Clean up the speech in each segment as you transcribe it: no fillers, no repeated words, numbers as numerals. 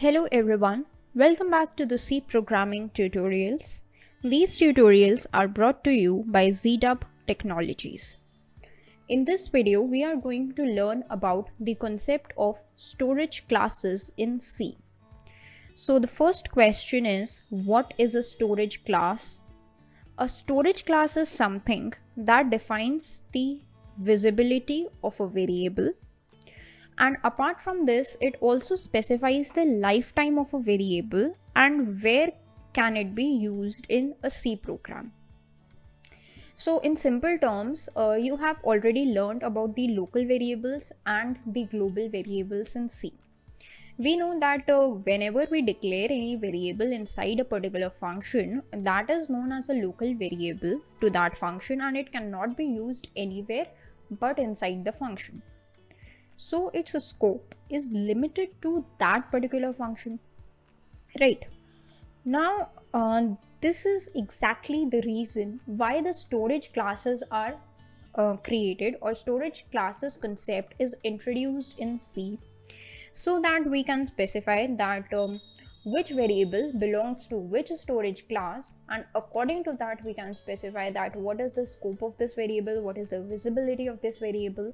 Hello everyone, welcome back to the C programming tutorials. These tutorials are brought to you by Zeedup technologies. In this video, we are going to learn about the concept of storage classes in C. So the first question is, what is a storage class? A storage class is something that defines the visibility of a variable. And apart from this, it also specifies the lifetime of a variable and where can it be used in a C program. So in simple terms, you have already learned about the local variables and the global variables in C. We know that whenever we declare any variable inside a particular function, that is known as a local variable to that function, and it cannot be used anywhere but inside the function. So its scope is limited to that particular function, right? Now, this is exactly the reason why the storage classes are created, or storage classes concept is introduced in C, so that we can specify that which variable belongs to which storage class, and according to that we can specify that what is the scope of this variable, what is the visibility of this variable,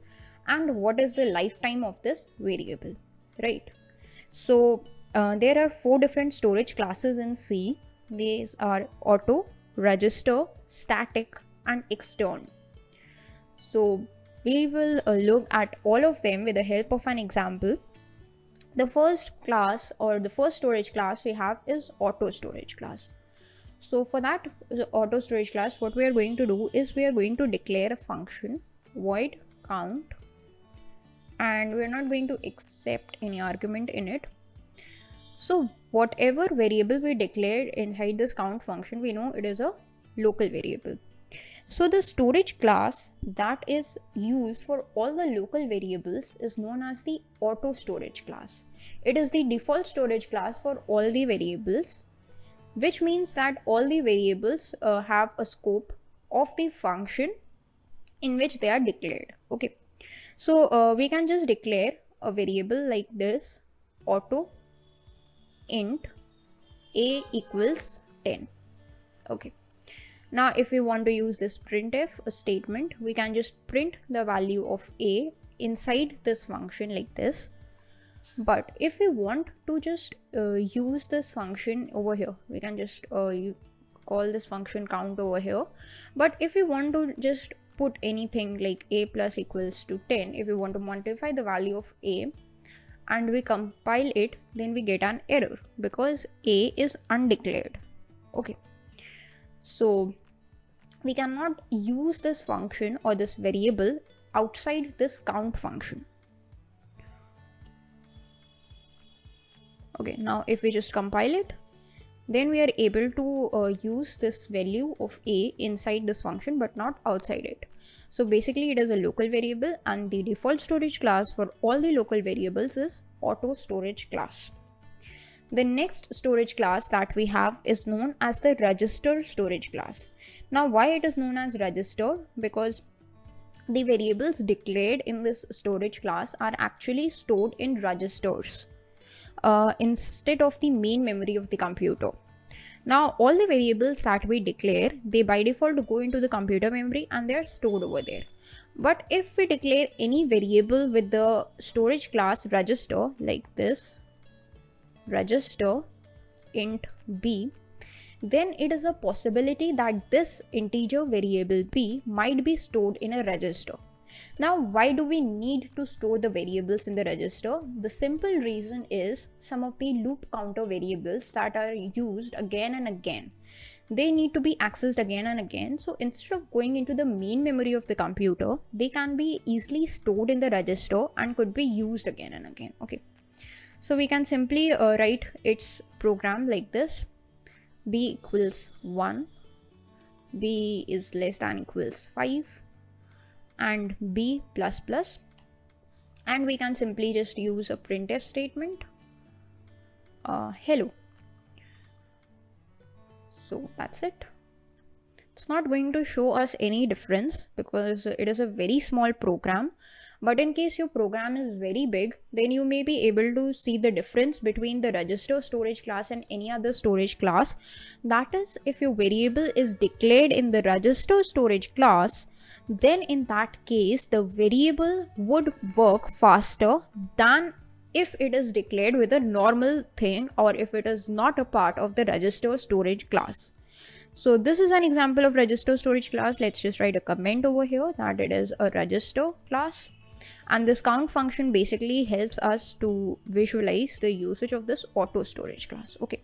and what is the lifetime of this variable, right? So there are 4 different storage classes in C. These are auto, register, static, and extern. So we will look at all of them with the help of an example. The first class, or the first storage class we have, is auto storage class. So for that auto storage class, what we are going to do is we are going to declare a function void count, and we are not going to accept any argument in it. So whatever variable we declared inside this count function, we know it is a local variable. So the storage class that is used for all the local variables is known as the auto storage class. It is the default storage class for all the variables, which means that all the variables have a scope of the function in which they are declared. Okay, so we can just declare a variable like this: auto int a equals 10. Okay. Now, if we want to use this printf statement, we can just print the value of a inside this function like this. But if we want to just use this function over here, we can just call this function count over here. But if we want to just put anything like a plus equals to 10, if we want to modify the value of a and we compile it, then we get an error because a is undeclared. Okay. So we cannot use this function or this variable outside this count function. Okay, now if we just compile it, then we are able to use this value of a inside this function but not outside it. So basically it is a local variable, and the default storage class for all the local variables is auto storage class. The next storage class that we have is known as the register storage class. Now, why it is known as register? Because the variables declared in this storage class are actually stored in registers instead of the main memory of the computer. Now, all the variables that we declare, they by default go into the computer memory and they are stored over there. But if we declare any variable with the storage class register like this, register int b, then it is a possibility that this integer variable b might be stored in a register. Now, why do we need to store the variables in the register? The simple reason is some of the loop counter variables that are used again and again, they need to be accessed again and again. So instead of going into the main memory of the computer, they can be easily stored in the register and could be used again and again. Okay. So we can simply write its program like this: b equals 1, b is less than equals 5, and b plus plus, and we can simply just use a printf statement, hello. So that's it. It's not going to show us any difference because it is a very small program, But in case your program is very big, then you may be able to see the difference between the register storage class and any other storage class. That is, if your variable is declared in the register storage class, then in that case the variable would work faster than if it is declared with a normal thing, or if it is not a part of the register storage class. So this is an example of register storage class. Let's just write a comment over here that it is a register class. And this count function basically helps us to visualize the usage of this auto storage class. Okay,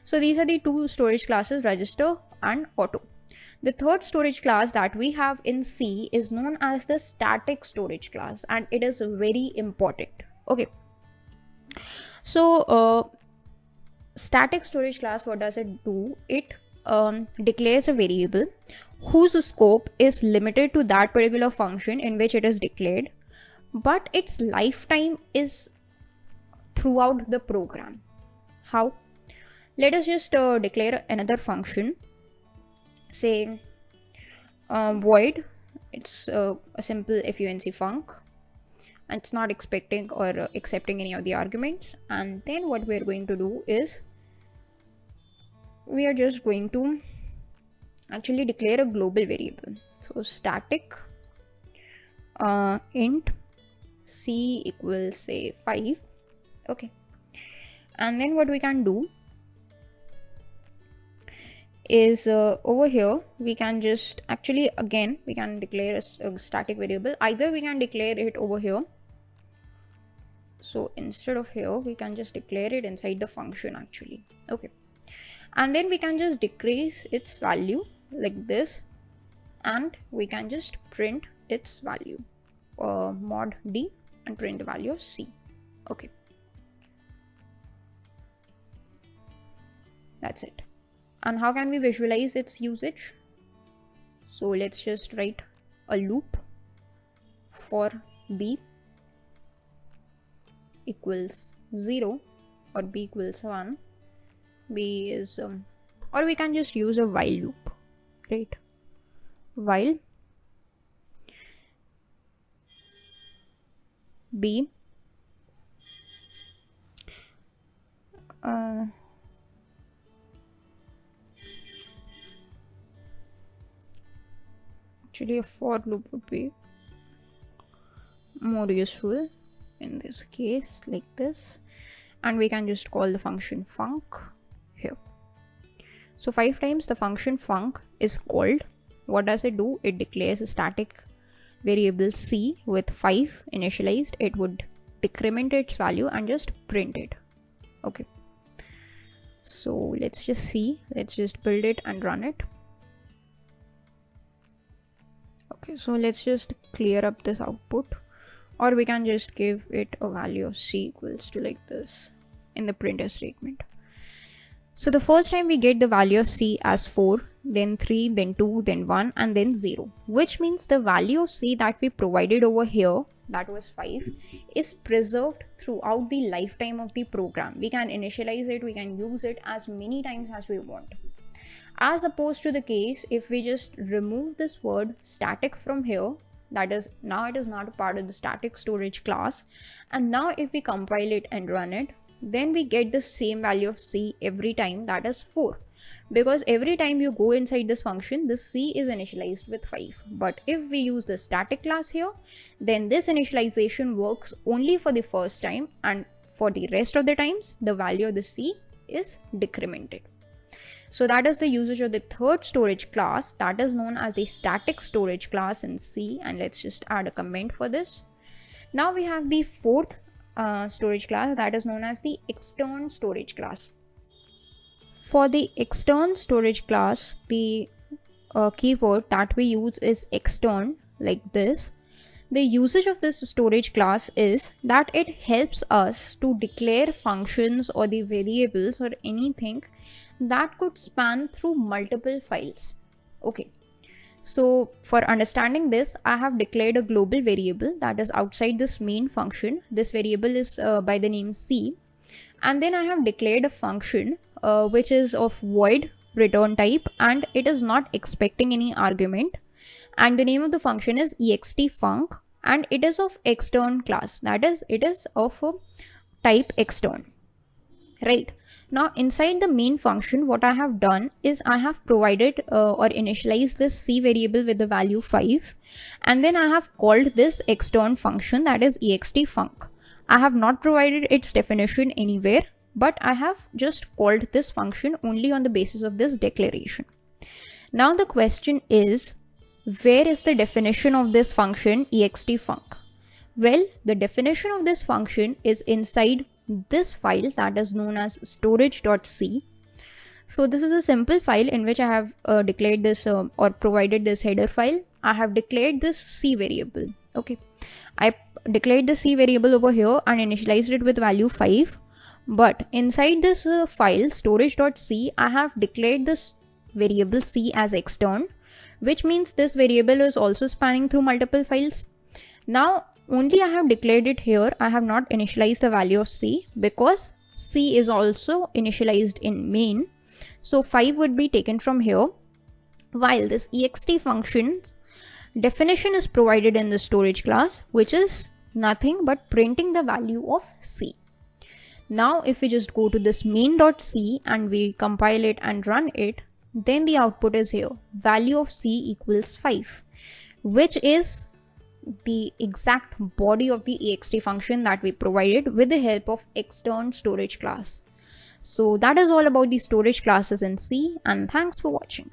so these are the two storage classes, register and auto. The third storage class that we have in C is known as the static storage class, and it is very important. Okay, so static storage class, what does it do? It declares a variable whose scope is limited to that particular function in which it is declared, but its lifetime is throughout the program. How? Let us just declare another function, say void. It's a simple func func, and it's not expecting or accepting any of the arguments. And then what we're going to do is we are just going to actually declare a global variable. So static int c equals, say, 5. Okay, and then what we can do is over here we can just actually again we can declare a static variable. Either we can declare it over here, so instead of here we can just declare it inside the function actually. Okay, and then we can just decrease its value like this, and we can just print its value, mod d, and print the value of c. Okay, that's it. And how can we visualize its usage? So let's just write a loop for b equals 0 or b equals 1. B is or we can just use a while loop, right? While b actually a for loop would be more useful in this case, like this, and we can just call the function func here. So 5 times the function func is called. What does it do? It declares a static variable c with 5 initialized. It would decrement its value and just print it. Okay, so let's just see, let's just build it and run it. Okay, so let's just clear up this output, or we can just give it a value of c equals to like this in the printf statement. So the first time we get the value of c as 4, then 3, then 2, then 1, and then 0, which means the value of c that we provided over here, that was 5, is preserved throughout the lifetime of the program. We can initialize it, we can use it as many times as we want. As opposed to the case if we just remove this word static from here, that is, now it is not a part of the static storage class, and now if we compile it and run it, then we get the same value of c every time, that is 4, because every time you go inside this function, this c is initialized with 5. But if we use the static class here, then this initialization works only for the first time, and for the rest of the times the value of the c is decremented. So that is the usage of the third storage class, that is known as the static storage class in C. And let's just add a comment for this. Now we have the fourth storage class, that is known as the extern storage class. For the extern storage class, the keyword that we use is extern, like this. The usage of this storage class is that it helps us to declare functions or the variables or anything that could span through multiple files. Okay, so for understanding this, I have declared a global variable that is outside this main function. This variable is by the name c, and then I have declared a function which is of void return type, and it is not expecting any argument, and the name of the function is extfunc, and it is of extern class, that is, it is of a type extern, right? Now inside the main function, what I have done is I have provided or initialized this C variable with the value 5, and then I have called this extern function, that is extfunc. I have not provided its definition anywhere, but I have just called this function only on the basis of this declaration. Now the question is, where is the definition of this function extfunc? Well, the definition of this function is inside this file that is known as storage.c. So this is a simple file in which I have declared this or provided this header file. I have declared this C variable. Okay, I declared the C variable over here and initialized it with value 5. But inside this file storage.c, I have declared this variable C as extern, which means this variable is also spanning through multiple files. Now only I have declared it here. I have not initialized the value of C because C is also initialized in main. So 5 would be taken from here, while this ext function's definition is provided in the storage class, which is nothing but printing the value of C. Now if we just go to this main.c and we compile it and run it, then the output is here, value of C equals 5, which is the exact body of the ext function that we provided with the help of extern storage class. So that is all about the storage classes in C, and thanks for watching.